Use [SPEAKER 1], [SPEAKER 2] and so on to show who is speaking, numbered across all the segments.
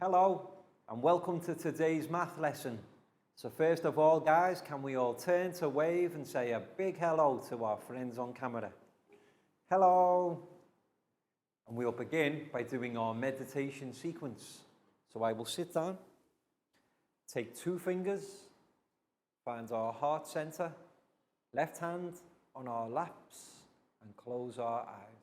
[SPEAKER 1] Hello and welcome to today's math lesson. So first of all, guys, can we all turn to wave and say a big hello to our friends on camera? Hello. And we'll begin by doing our meditation sequence. So I will sit down, take 2 fingers, find our heart center, left hand on our laps and close our eyes.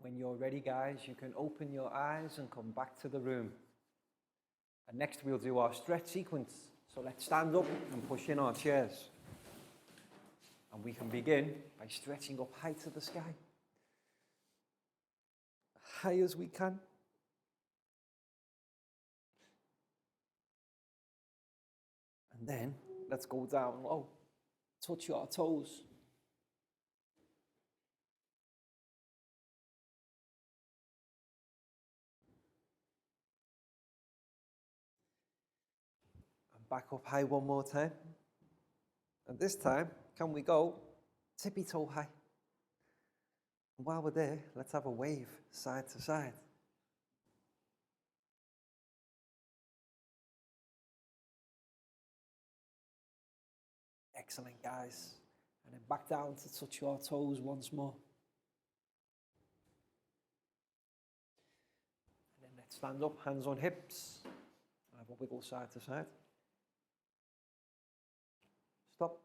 [SPEAKER 1] When you're ready, guys, you can open your eyes and come back to the room. And next we'll do our stretch sequence. So let's stand up and push in our chairs. And we can begin by stretching up high to the sky. High as we can. And then let's go down low. Touch your toes. Back up high one more time. And this time, can we go tippy toe high? And while we're there, let's have a wave side to side. Excellent, guys. And then back down to touch your toes once more. And then let's stand up, hands on hips. Have a wiggle side to side. Stop.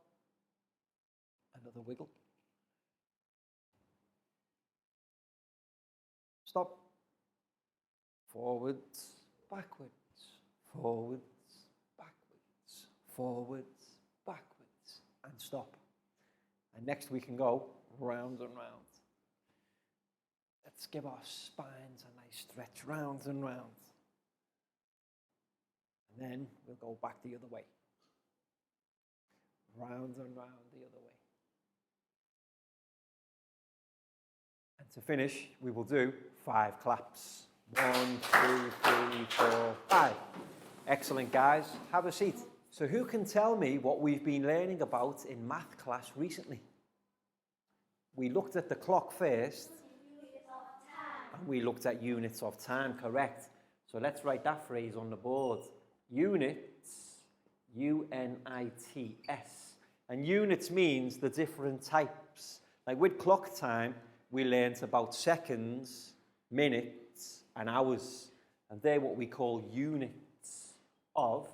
[SPEAKER 1] Another wiggle. Stop. Forwards, backwards, forwards, backwards, forwards, backwards, and stop. And next we can go round and round. Let's give our spines a nice stretch round and round. And then we'll go back the other way. Round and round the other way. And to finish, we will do 5 claps. 1, 2, 3, 4, 5. Excellent, guys. Have a seat. So who can tell me what we've been learning about in math class recently? We looked at the clock first. And we looked at units of time, correct. So let's write that phrase on the board. Units, U-N-I-T-S. And units means the different types. Like with clock time, we learnt about seconds, minutes, and hours. And they're what we call units of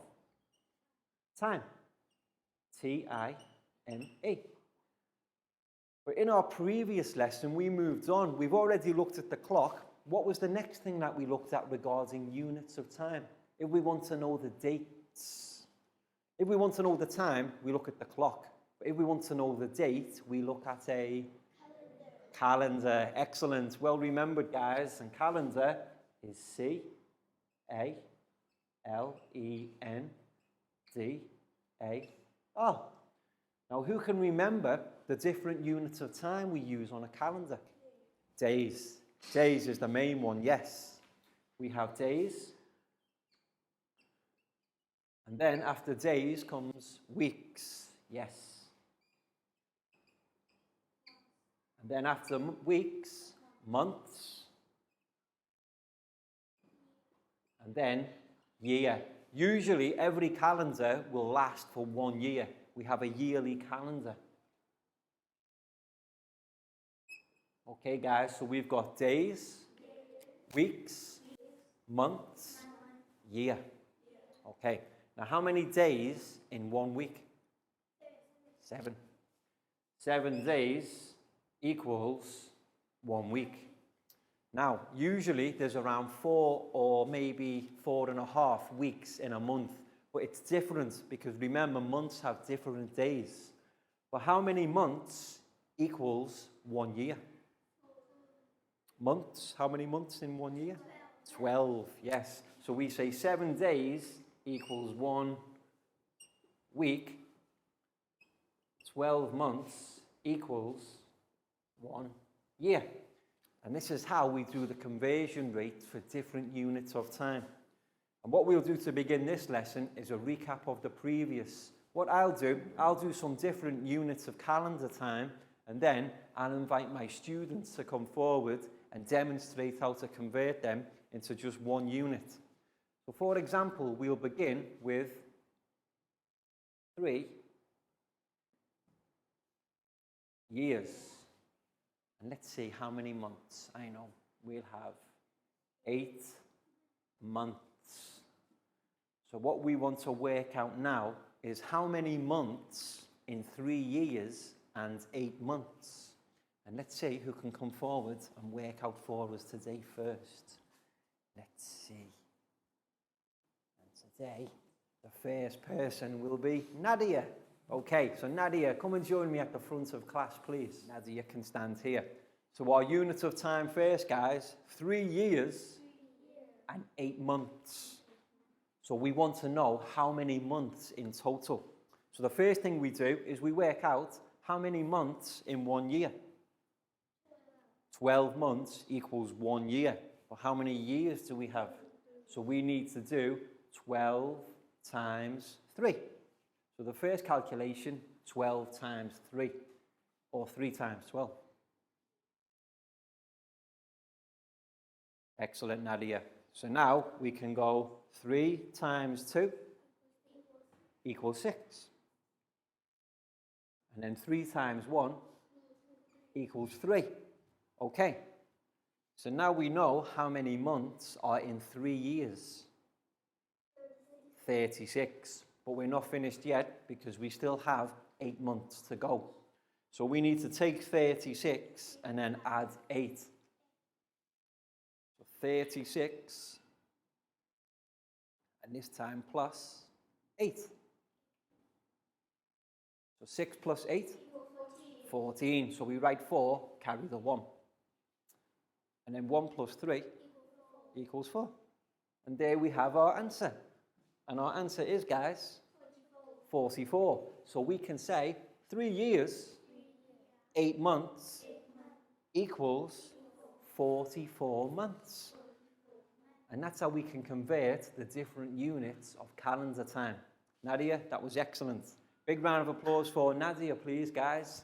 [SPEAKER 1] time. T-I-M-E. But in our previous lesson, we moved on. We've already looked at the clock. What was the next thing that we looked at regarding units of time? If we want to know the dates. If we want to know the time, we look at the clock. But if we want to know the date, we look at a calendar. Excellent. Well remembered, guys. And calendar is C-A-L-E-N-D-A-R. Now, who can remember the different units of time we use on a calendar? Days. Days is the main one, yes. We have days. And then after days comes weeks. Yes. And then after weeks, months. And then year. Usually every calendar will last for 1 year. We have a yearly calendar. Okay, guys, so we've got days, weeks, months, year. Okay, now how many days in 1 week? 7. 7 days equals 1 week. Now, usually there's around 4 or maybe 4.5 weeks in a month, but it's different because remember, months have different days. But how many months equals 1 year? Months, how many months in 1 year? 12, yes. So we say 7 days equals 1 week. 12 months equals 1 year. And this is how we do the conversion rate for different units of time. And what we'll do to begin this lesson is a recap of the previous. What I'll do some different units of calendar time, and then I'll invite my students to come forward and demonstrate how to convert them into just 1 unit. So for example, we'll begin with 3 years. And let's see how many months. I know we'll have 8 months. So what we want to work out now is how many months in 3 years and 8 months. And let's see who can come forward and work out for us today first. Let's see. And today, the first person will be Nadia. Okay, so Nadia, come and join me at the front of class, please. Nadia can stand here. So our unit of time first, guys, 3 years and 8 months. So we want to know how many months in total. So the first thing we do is we work out how many months in 1 year. 12 months equals 1 year. But how many years do we have? So we need to do 12 times 3. So the first calculation, 12 times 3, or 3 times 12. Excellent, Nadia. So now we can go 3 times 2 equals 6. And then 3 times 1 equals 3. Okay. So now we know how many months are in 3 years. 36. But we're not finished yet because we still have 8 months to go. So we need to take 36 and then add 8. So 36, and this time plus 8. So 6 plus 8? 14. So we write 4, carry the 1. And then 1 plus 3 equals 4. And there we have our answer. And our answer is, guys, 44. So we can say 3 years, 8 months equals 44 months. And that's how we can convert the different units of calendar time. Nadia, that was excellent. Big round of applause for Nadia, please, guys.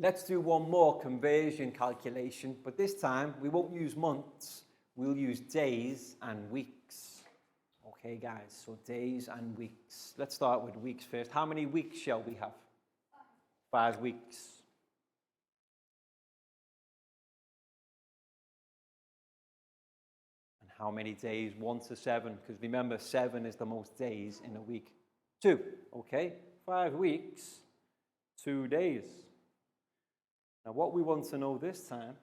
[SPEAKER 1] Let's do one more conversion calculation, but this time we won't use months, we'll use days and weeks. Okay, guys, so days and weeks. Let's start with weeks first. How many weeks shall we have? 5 weeks. And how many days? 1 to 7, because remember, 7 is the most days in a week. 2, okay? 5 weeks, 2 days. Now, what we want to know this time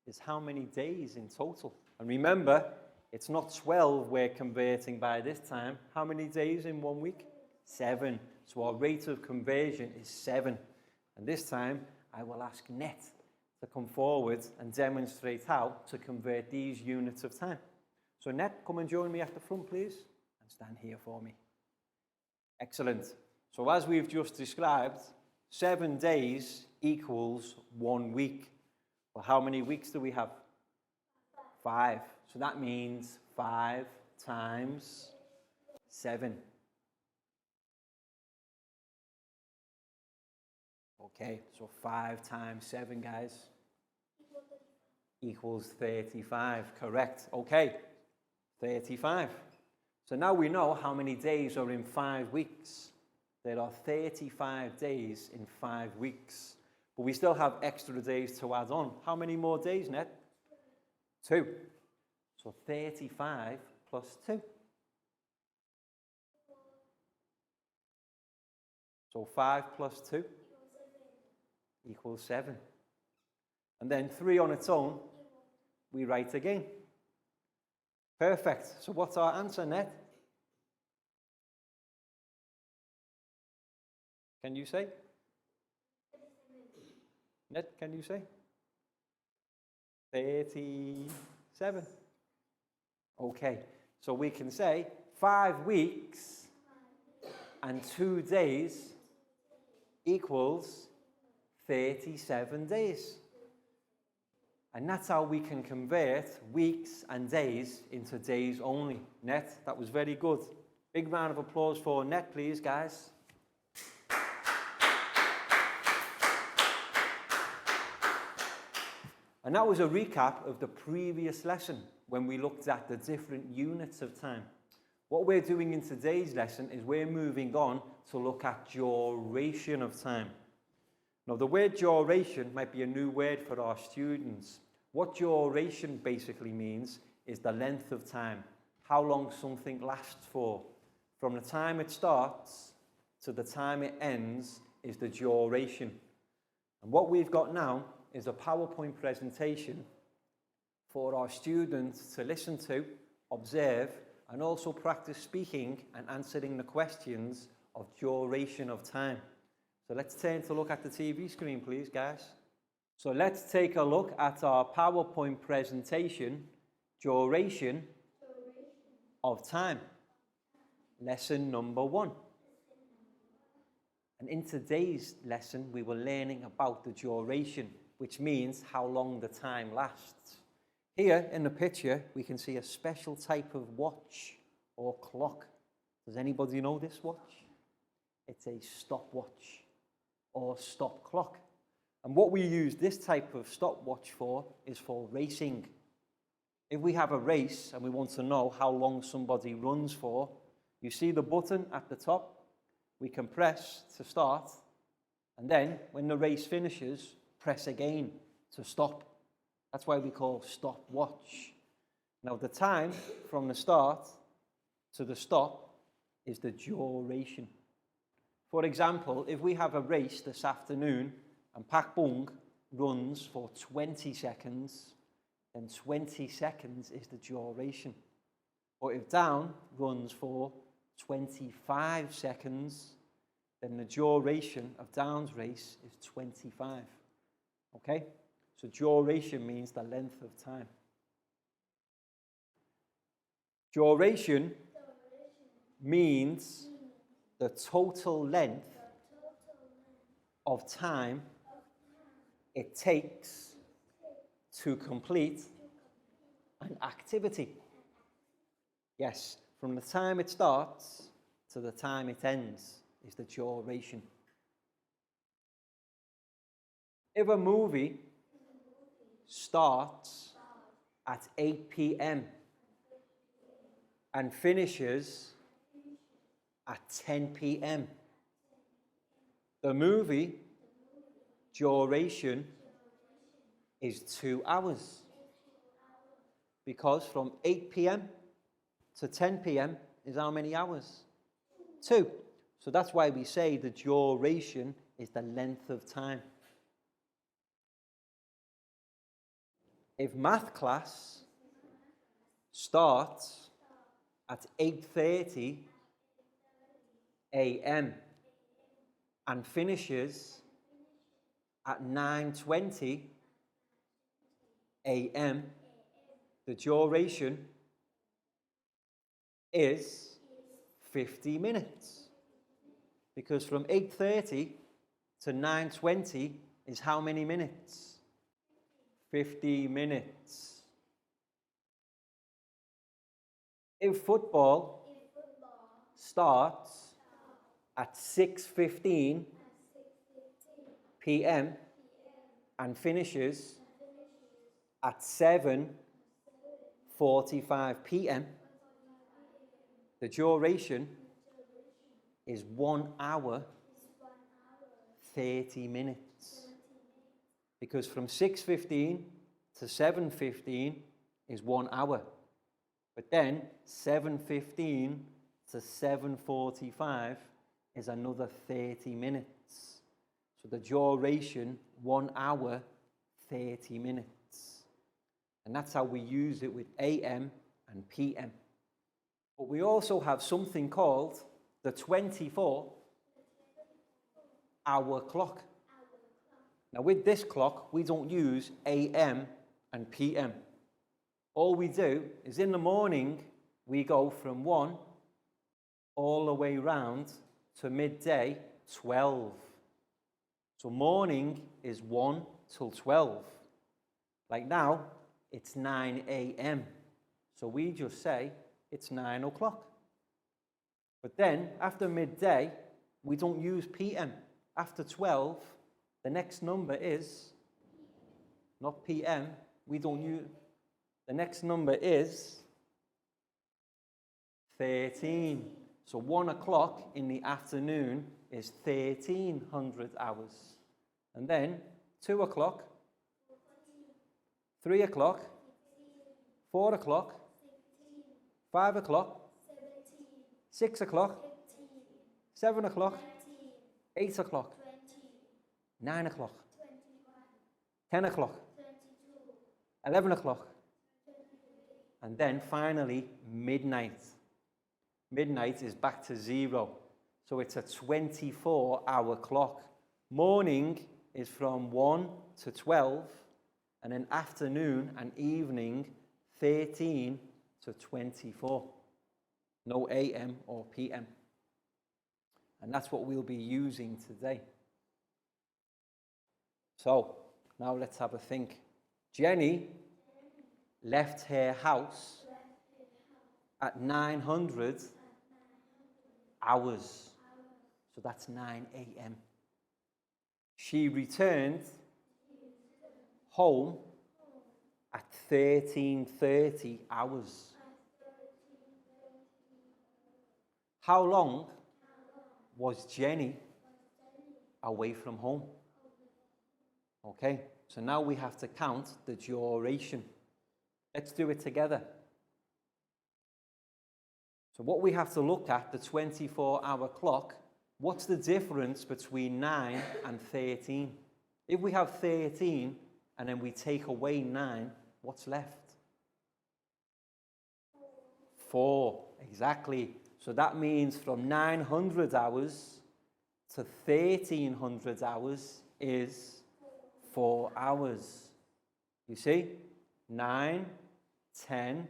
[SPEAKER 1] is how many days in total. And remember, it's not 12 we're converting by this time. How many days in 1 week? 7. So our rate of conversion is 7. And this time, I will ask Net to come forward and demonstrate how to convert these units of time. So Net, come and join me at the front, please, and stand here for me. Excellent. So as we've just described, 7 days equals 1 week. Well, how many weeks do we have? 5. So that means 5 times 7. Okay, so 5 times 7, guys, equals 35. Correct. Okay, 35. So now we know how many days are in 5 weeks. There are 35 days in 5 weeks. But we still have extra days to add on. How many more days, Ned? 2. So 35 plus 2. So 5 plus 2 equals 7. And then 3 on its own, we write again. Perfect. So what's our answer, Ned? Can you say? Ned, can you say? 37. Okay, so we can say 5 weeks and 2 days equals 37 days. And that's how we can convert weeks and days into days only. Net, that was very good. Big round of applause for Net, please, guys. And that was a recap of the previous lesson when we looked at the different units of time. What we're doing in today's lesson is we're moving on to look at duration of time. Now, the word duration might be a new word for our students. What duration basically means is the length of time, how long something lasts for. From the time it starts to the time it ends is the duration. And what we've got now is a PowerPoint presentation for our students to listen to, observe, and also practice speaking and answering the questions of duration of time. So let's turn to look at the TV screen, please, guys. So let's take a look at our PowerPoint presentation, duration of time, lesson number 1. And in today's lesson, we were learning about the duration, which means how long the time lasts. Here in the picture, we can see a special type of watch or clock. Does anybody know this watch? It's a stopwatch or stop clock. And what we use this type of stopwatch for is for racing. If we have a race and we want to know how long somebody runs for, you see the button at the top, we can press to start, and then when the race finishes, press again to stop. That's why we call stopwatch. Now the time from the start to the stop is the duration. For example, if we have a race this afternoon and Pak Bung runs for 20 seconds, then 20 seconds is the duration. Or if Down runs for 25 seconds, then the duration of Down's race is 25. Okay? So duration means the length of time. Duration means the total length of time it takes to complete an activity. Yes, from the time it starts to the time it ends is the duration. If a movie starts at 8 p.m. and finishes at 10 p.m., the movie duration is 2 hours. Because from 8 p.m. to 10 p.m. is how many hours? 2. So that's why we say the duration is the length of time. If math class starts at 8:30 a.m. and finishes at 9:20 a.m., the duration is 50 minutes. Because from 8:30 to 9:20 is how many minutes? 50 minutes. If football starts at 6:15 p.m. and finishes at 7:45 p.m., the duration is 1 hour, 30 minutes. Because from 6:15 to 7:15 is 1 hour. But then 7:15 to 7:45 is another 30 minutes. So the duration, 1 hour, 30 minutes. And that's how we use it with AM and PM. But we also have something called the 24-hour clock. Now with this clock, we don't use AM and PM. All we do is in the morning, we go from 1 all the way round to midday 12. So morning is 1 till 12. Like now, it's 9 a.m. So we just say it's 9 o'clock. But then after midday, we don't use PM. After 12, the next number is not PM. We don't use. The next number is 13. So 1 o'clock in the afternoon is 1300 hours. And then 2 o'clock, 3 o'clock, 4 o'clock, 5 o'clock, 6 o'clock, 7 o'clock, 8 o'clock, 9 o'clock, 10 o'clock, 11 o'clock, and then finally midnight. Midnight is back to 0. So it's a 24-hour clock. Morning is from 1 to 12, and then afternoon and evening 13 to 24. No AM or PM. And that's what we'll be using today. So, now let's have a think. Jenny left her house at 900 hours. So that's 9 a.m. She returned home at 13:30 hours. How long was Jenny away from home? Okay, so now we have to count the duration. Let's do it together. So what we have to look at, the 24-hour clock, what's the difference between 9 and 13? If we have 13 and then we take away 9, what's left? 4, exactly. So that means from 900 hours to 1300 hours is 4 hours. You see? 9, 10,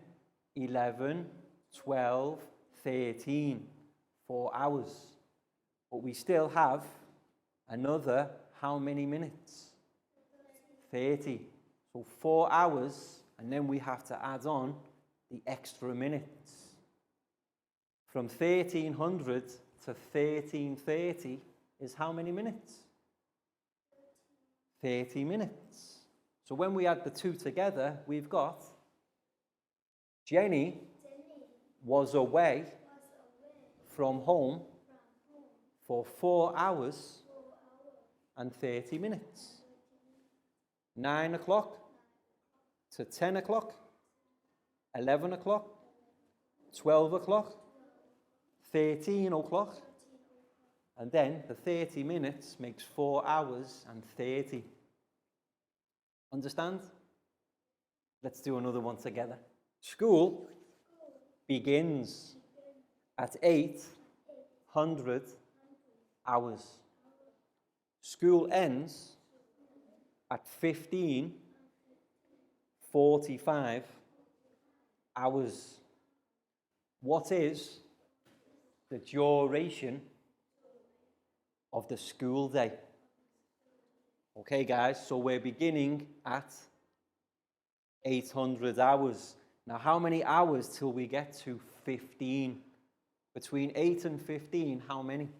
[SPEAKER 1] 11, 12, 13. 4 hours. But we still have another how many minutes? 30. So 4 hours, and then we have to add on the extra minutes. From 1300 to 1330 is how many minutes? 30 minutes. So when we add the two together, we've got Jenny was away from home for 4 hours and 30 minutes. 9 o'clock to 10 o'clock, 11 o'clock, 12 o'clock, 13 o'clock, and then the 30 minutes makes 4 hours and 30. Understand? Let's do another one together. School begins at 800 hours. School ends at 15:45 hours. What is the duration of the school day? Okay, guys, so we're beginning at 800 hours. Now, how many hours till we get to 15. Between 8 and 15, how many?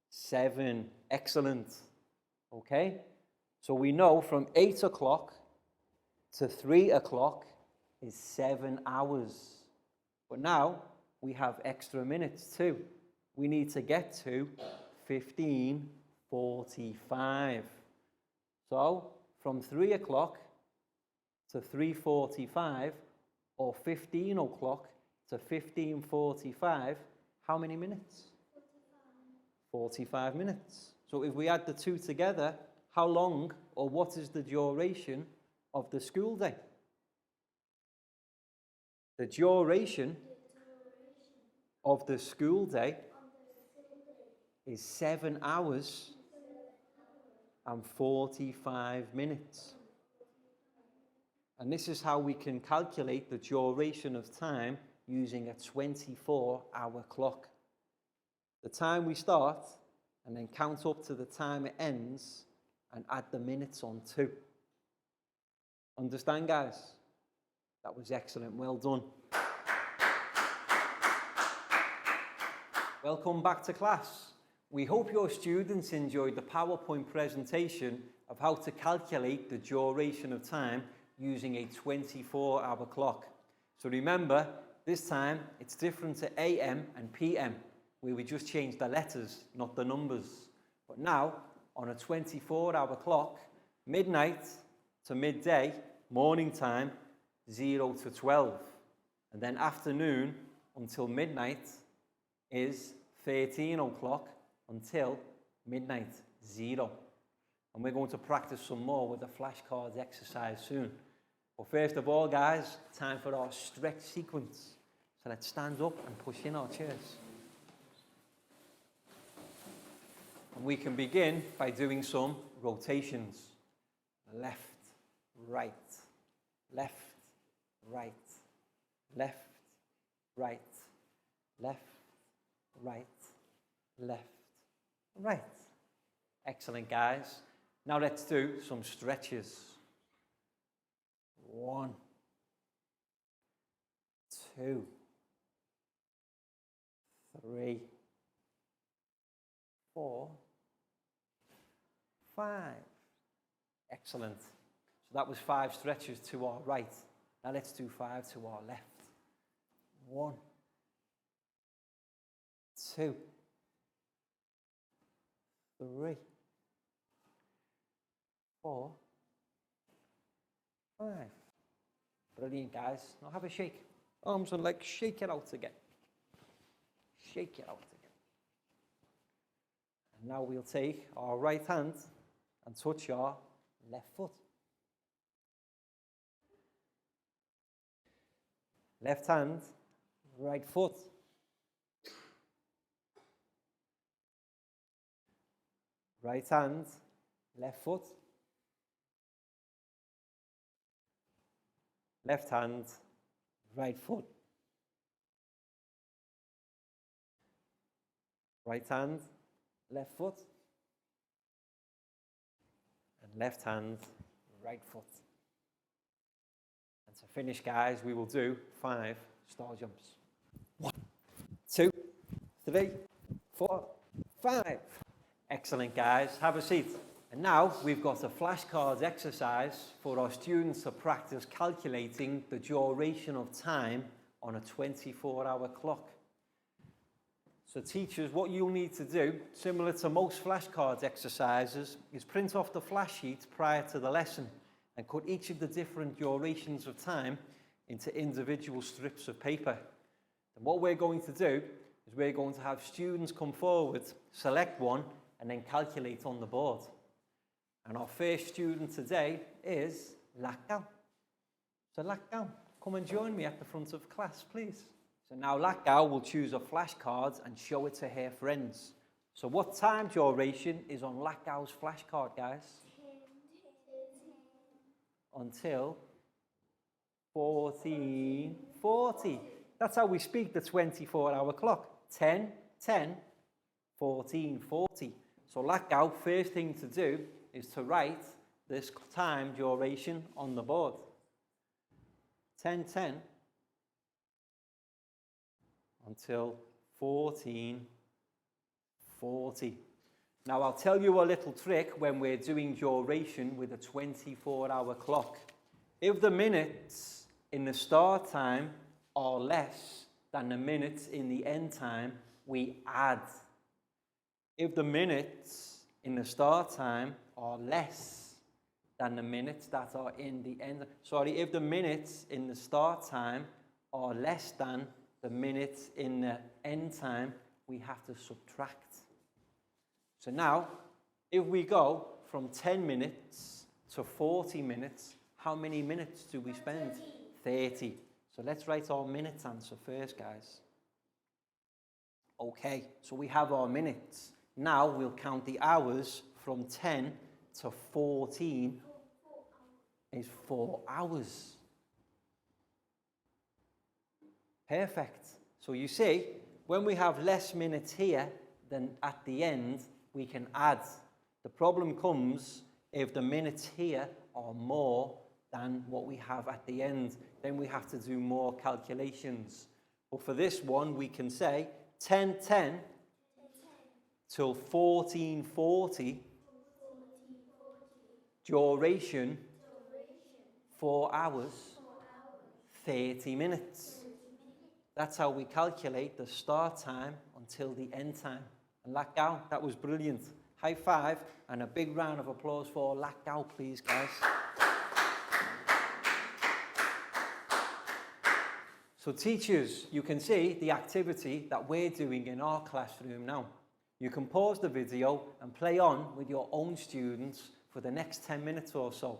[SPEAKER 1] 7. Excellent. Okay? So we know from 8 o'clock to 3 o'clock is 7 hours. But now we have extra minutes too. We need to get to 15:45. So from 3 o'clock to 3:45 or 15 o'clock to 15:45, how many minutes? 45 minutes. So if we add the two together, how long or what is the duration of the school day? The duration of the school day is 7 hours and 45 minutes. And this is how we can calculate the duration of time using a 24-hour clock. The time we start and then count up to the time it ends and add the minutes on too. Understand, guys? That was excellent. Well done. Welcome back to class. We hope your students enjoyed the PowerPoint presentation of how to calculate the duration of time using a 24-hour clock. So remember, this time it's different to AM and PM, where we just changed the letters, not the numbers. But now, on a 24-hour clock, midnight to midday, morning time, 0 to 12. And then afternoon until midnight is 13 o'clock until midnight, 0. And we're going to practice some more with the flashcards exercise soon. But first of all, guys, time for our stretch sequence. So let's stand up and push in our chairs. And we can begin by doing some rotations. Left, right, left, right, left, right, left, right, left, right. Excellent, guys. Now let's do some stretches. 1, 2, 3, 4, 5. Excellent. So that was 5 stretches to our right. Now let's do 5 to our left. 1, 2, 3, 4, 5. Brilliant, guys. Now have a shake. Arms and legs, shake it out again. Shake it out again. And now we'll take our right hand and touch our left foot. Left hand, right foot. Right hand, left foot. Left hand, right foot. Right hand, left foot. And left hand, right foot. And to finish, guys, we will do 5 star jumps. 1, 2, 3, 4, 5. Excellent, guys. Have a seat. And now we've got a flashcards exercise for our students to practice calculating the duration of time on a 24-hour clock. So teachers, what you'll need to do, similar to most flashcards exercises, is print off the flash sheet prior to the lesson and cut each of the different durations of time into individual strips of paper. And what we're going to do is we're going to have students come forward, select one, and then calculate on the board. And our first student today is Lakal. So Lakal, come and join me at the front of class, please. So now Lakal will choose a flashcard and show it to her friends. So what time duration is on Lakal's flashcard, guys? 10. Until 14:40. That's how we speak the 24-hour clock. 10, 10, 14:40. So Lakal, first thing to do is to write this time duration on the board. 10:10, until 14:40. Now I'll tell you a little trick when we're doing duration with a 24-hour clock. If the minutes in the start time are less than the minutes in the end time, we add. If the minutes in the start time are less than the minutes that are in the end, if the minutes in the start time are less than the minutes in the end time, we have to subtract. So now, if we go from 10 minutes to 40 minutes, how many minutes do we spend? 30. So let's write our minutes answer first, guys. Okay, so we have our minutes. Now we'll count the hours from 10 to 14 is 4 hours. Perfect. So you see, when we have less minutes here than at the end, we can add. The problem comes if the minutes here are more than what we have at the end. Then we have to do more calculations. But for this one, we can say 10:10 till 14:40, duration 4 hours, 30 minutes. That's how we calculate the start time until the end time. And Lackow, that was brilliant. High five and a big round of applause for Lackow, please, guys. So teachers, you can see the activity that we're doing in our classroom now. You can pause the video and play on with your own students for the next 10 minutes or so.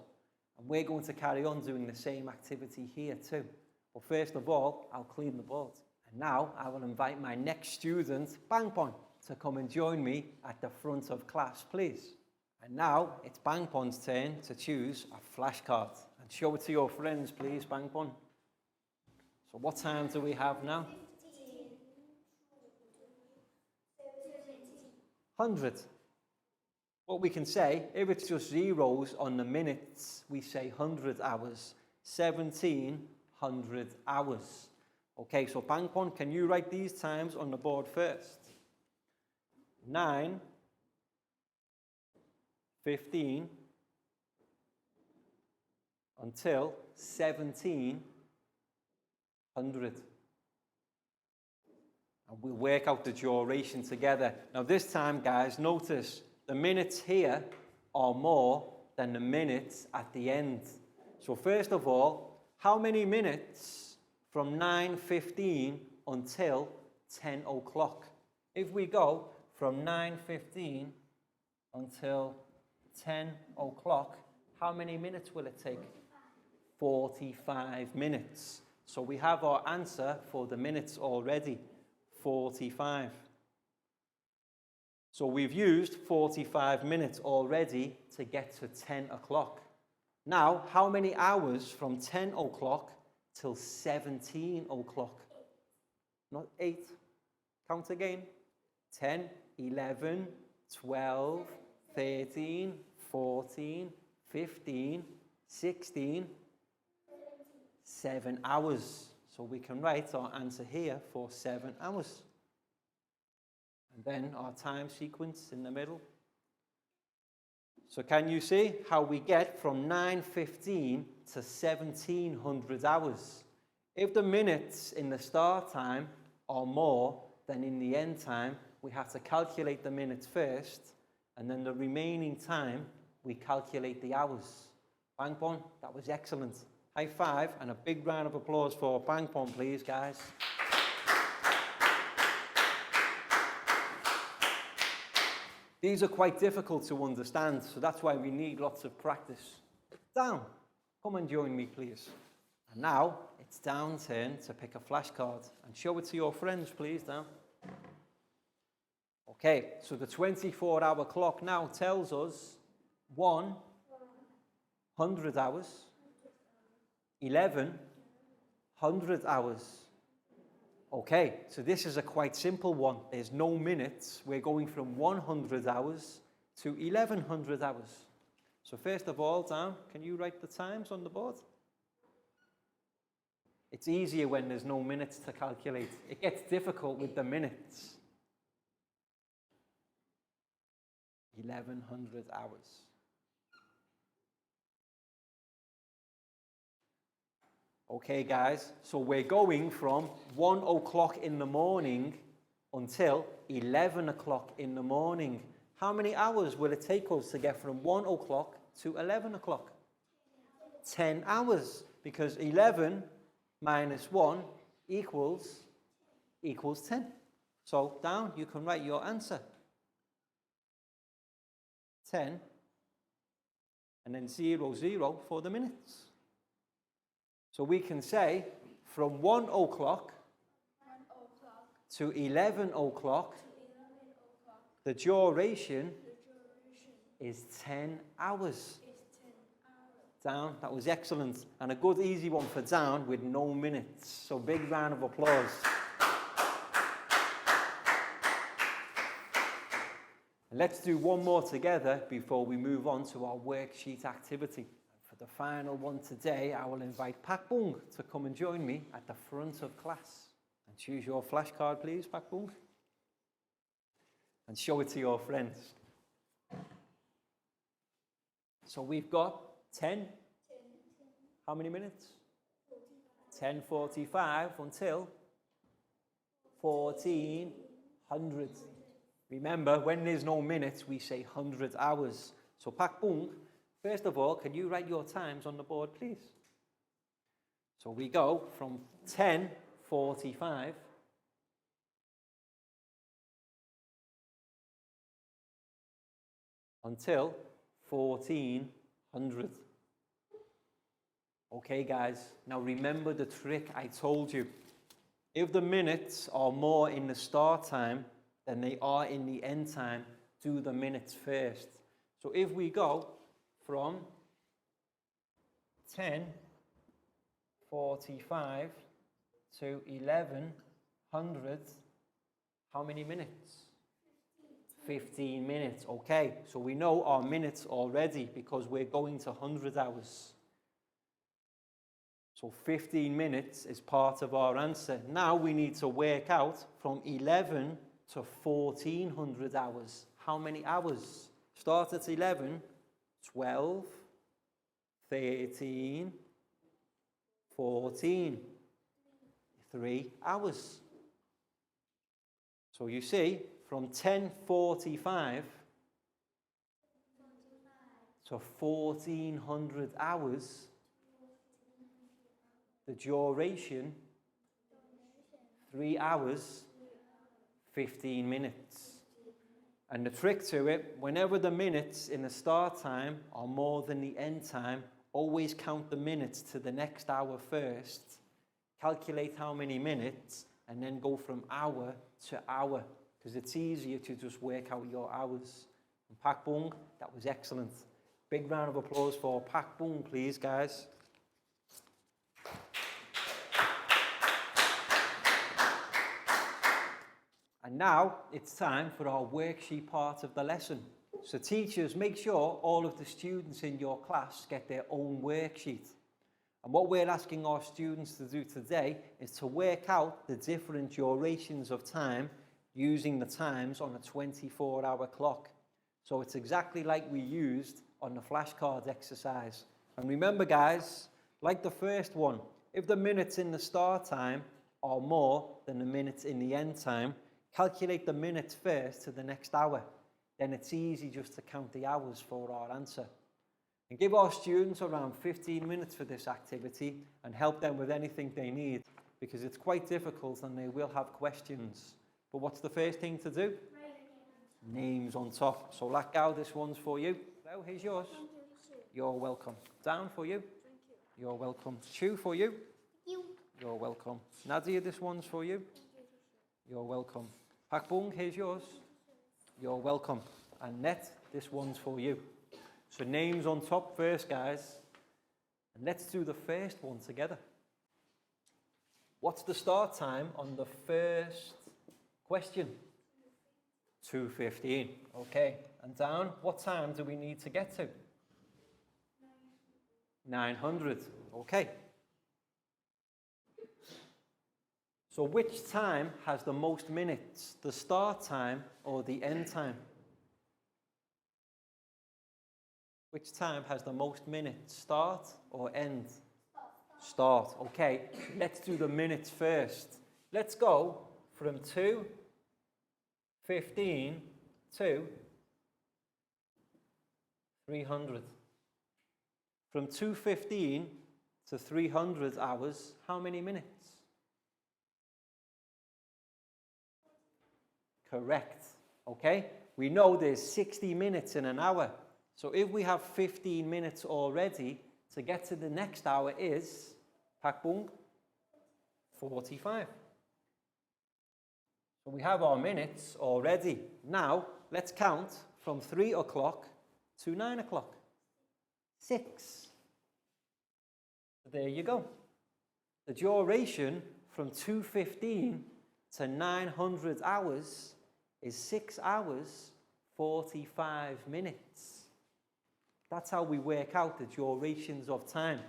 [SPEAKER 1] And we're going to carry on doing the same activity here too. But first of all, I'll clean the board. And now I will invite my next student, Bangpon, to come and join me at the front of class, please. And now it's Bangpon's turn to choose a flashcard. And show it to your friends, please, Bangpon. So what time do we have now? 100. What we can say, if it's just zeros on the minutes, we say 100 hours. 1700 hours. Okay, so Bangpon, can you write these times on the board first? 9, 15, until 1700. And we'll work out the duration together. Now this time, guys, notice the minutes here are more than the minutes at the end. So first of all, how many minutes from 9:15 until 10 o'clock? If we go from 9:15 until 10 o'clock, how many minutes will it take? 45 minutes. So we have our answer for the minutes already, 45. So we've used 45 minutes already to get to 10 o'clock. Now, how many hours from 10 o'clock till 17 o'clock? Not 8. Count again. 10, 11, 12, 13, 14, 15, 16, 7 hours. So we can write our answer here for 7 hours. And then our time sequence in the middle. So can you see how we get from 9:15 to 1700 hours? If the minutes in the start time are more than in the end time, we have to calculate the minutes first, and then the remaining time, we calculate the hours. Bangpon, that was excellent. High five and a big round of applause for Bangpon, please, guys. These are quite difficult to understand, so that's why we need lots of practice. Down, come and join me, please. And now, it's Down's turn to pick a flashcard and show it to your friends, please, Down. Okay, so the 24-hour clock now tells us 100 hours, 1100 hours. Okay, so this is a quite simple one. There's no minutes. We're going from 100 hours to 1100 hours. So first of all, Dan, can you write the times on the board? It's easier when there's no minutes to calculate. It gets difficult with the minutes. 1100 hours. Okay, guys, so we're going from 1 o'clock in the morning until 11 o'clock in the morning. How many hours will it take us to get from 1 o'clock to 11 o'clock? 10 hours, because 11 minus 1 equals 10. So down, you can write your answer. 10, and then 0, 0 for the minutes. So we can say from 1 o'clock to 11 o'clock, the duration is 10 hours. Down, that was excellent. And a good easy one for down with no minutes. So big round of applause. And let's do one more together before we move on to our worksheet activity. For the final one today, I will invite Pak Bung to come and join me at the front of class. And choose your flashcard, please, Pak Bung. And show it to your friends. So we've got 10. How many minutes? 10:45 until 1400. Remember, when there's no minutes, we say 100 hours. So Pak Bung, first of all, can you write your times on the board, please? So we go from 10:45 until 1400. Okay, guys, now remember the trick I told you. If the minutes are more in the start time than they are in the end time, do the minutes first. So if we go from 10:45 to 1100, how many minutes? 15 minutes. Okay, so we know our minutes already because we're going to 100 hours. So 15 minutes is part of our answer. Now we need to work out from 11 to 1400 hours. How many hours? Start at 11, 12, 13, 14. 3 hours. So you see, from 10:45 to 1400 hours, the duration, 3 hours, 15 minutes. And the trick to it, whenever the minutes in the start time are more than the end time, always count the minutes to the next hour first, calculate how many minutes, and then go from hour to hour, because it's easier to just work out your hours. And Pak Bung, that was excellent. Big round of applause for Pak Bung, please, guys. And now it's time for our worksheet part of the lesson. So teachers, make sure all of the students in your class get their own worksheet. And what we're asking our students to do today is to work out the different durations of time using the times on a 24-hour clock. So it's exactly like we used on the flashcards exercise. And remember, guys, like the first one, if the minutes in the start time are more than the minutes in the end time, calculate the minutes first to the next hour. Then it's easy just to count the hours for our answer. And give our students around 15 minutes for this activity and help them with anything they need, because it's quite difficult and they will have questions. But what's the first thing to do? Names on top. So Lakgao, this one's for you. Hello, here's yours.
[SPEAKER 2] Thank you.
[SPEAKER 1] You're welcome. Down for you.
[SPEAKER 2] Thank you.
[SPEAKER 1] You're welcome. Chu for you.
[SPEAKER 2] You.
[SPEAKER 1] You're welcome. Nadia, this one's for you. You're welcome. Pak Bung, here's yours. You're welcome. And Net, this one's for you. So names on top first, guys. And let's do the first one together. What's the start time on the first question? 2:15. Okay. And down, what time do we need to get to? 900. Okay. So which time has the most minutes, the start time or the end time? Which time has the most minutes, start or end? Start. Okay, let's do the minutes first. Let's go from 2:15 to 300. From 2:15 to 300 hours, how many minutes? Correct. Okay, we know there's 60 minutes in an hour. So if we have 15 minutes already, to get to the next hour is, Pakbung, 45. So we have our minutes already. Now, let's count from 3 o'clock to 9 o'clock. 6. There you go. The duration from 2:15 to 900 hours is 6 hours, 45 minutes. That's how we work out the durations of time.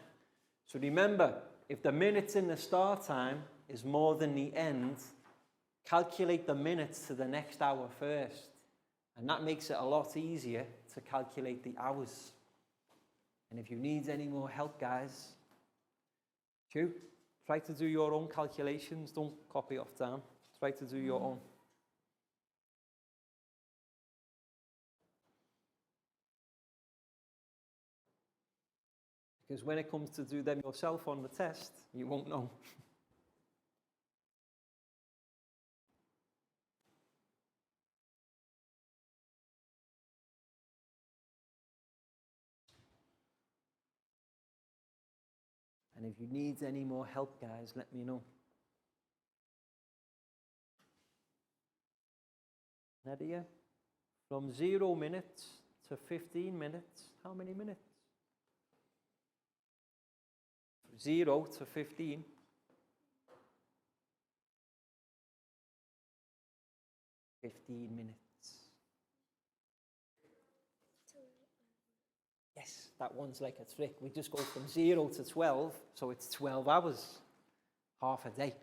[SPEAKER 1] So remember, if the minutes in the start time is more than the end, calculate the minutes to the next hour first. And that makes it a lot easier to calculate the hours. And if you need any more help, guys, try to do your own calculations. Don't copy off down. Try to do your own. Because when it comes to do them yourself on the test, you won't know. And if you need any more help, guys, let me know. Nadia, from 0 minutes to 15 minutes, how many minutes? 0 to 15. 15 minutes. Yes, that one's like a trick. We just go from 0 to 12, so it's 12 hours. Half a day.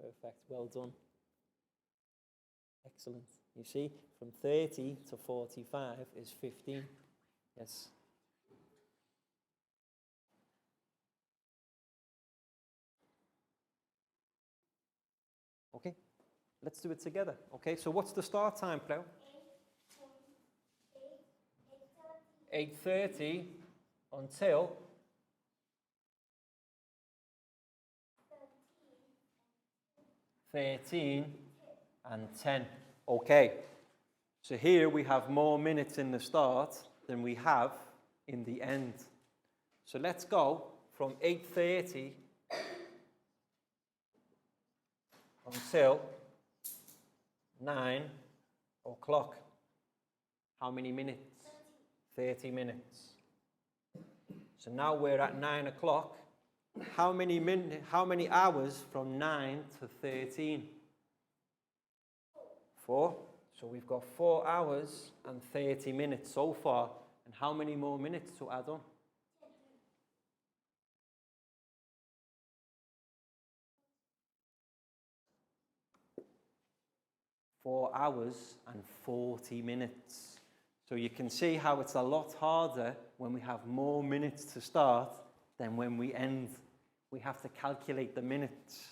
[SPEAKER 1] Perfect, well done. Excellent. You see, from 30 to 45 is 15. Yes. Okay, let's do it together. Okay, so what's the start time, Cleo? 8:30 until 13 and 10. Okay, so here we have more minutes in the start than we have in the end. So let's go from 8:30 until 9 o'clock. How many minutes? 30 minutes. So now we're at 9 o'clock. How many hours from 9 to 13? 4. So we've got 4 hours and 30 minutes so far. And how many more minutes to add on? 4 hours and 40 minutes. So you can see how it's a lot harder when we have more minutes to start than when we end. We have to calculate the minutes.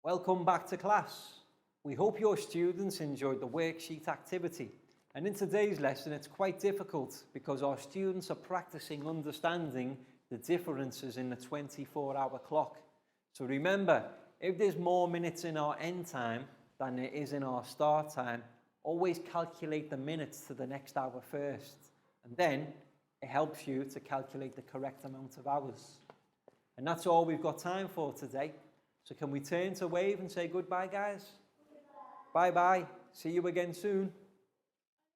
[SPEAKER 1] Welcome back to class. We hope your students enjoyed the worksheet activity. And in today's lesson, it's quite difficult because our students are practicing understanding the differences in the 24-hour clock. So remember, if there's more minutes in our end time than there is in our start time, always calculate the minutes to the next hour first. And then it helps you to calculate the correct amount of hours. And that's all we've got time for today. So can we turn to wave and say goodbye, guys? Bye-bye. See you again soon.